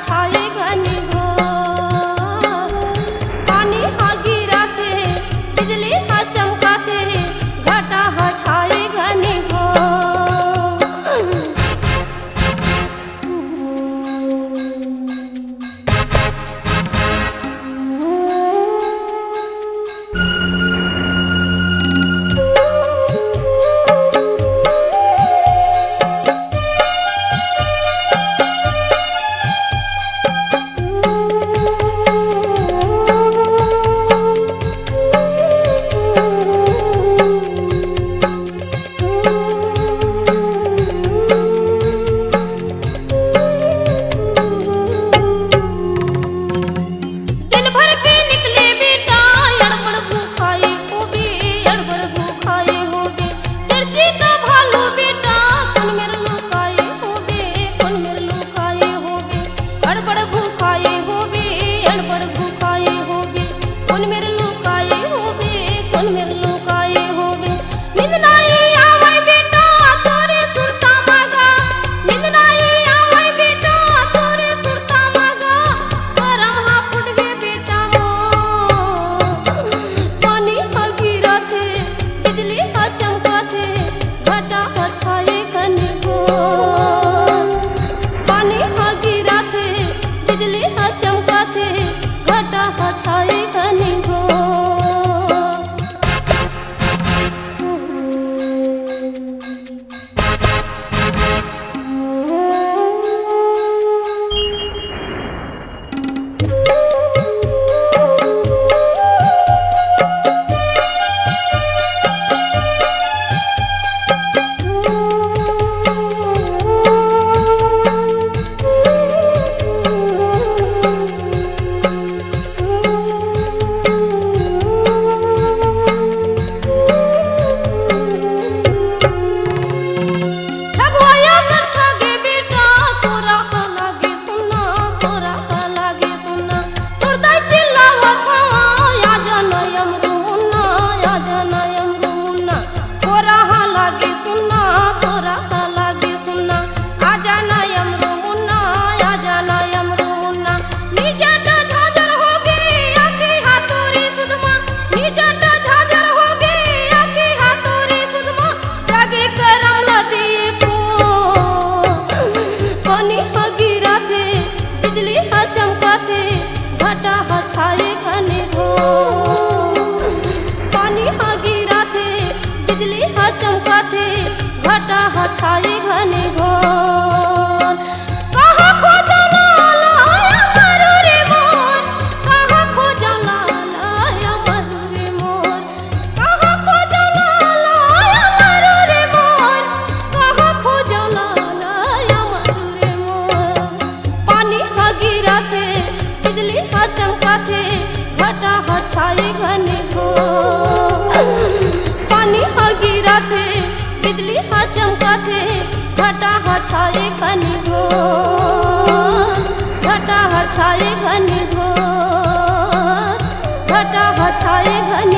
छाये घनी घोर। पानी हा गिरा थे बिजली हा चमका थे घटा हा छाये घनी घोर। बिजली हा चमका थे घटा हा छाये घनी घोर। बिजली हा चमका थे घटा हा छाये घनी घोर। पानी हा गिरा थे बिजली हा चमका थे घटा हा छाये घनी घोर। कहाँ खोजा लाया मरु रे मोर, कहाँ खोजा लाया मरु रे मोर, कहाँ खोजा लाया मरु रे मोर, कहाँ खोजा लाया मरु रे मोर। पानी हा गिरा थे बिजली हा चमका थे घटा हा छाये घनी घोर। पानी हा गिरा थे बिजली हा चमका थे घटा हा छाये घनी घोर। घटा हा छाये घनी घोर, घटा हा छाये घनी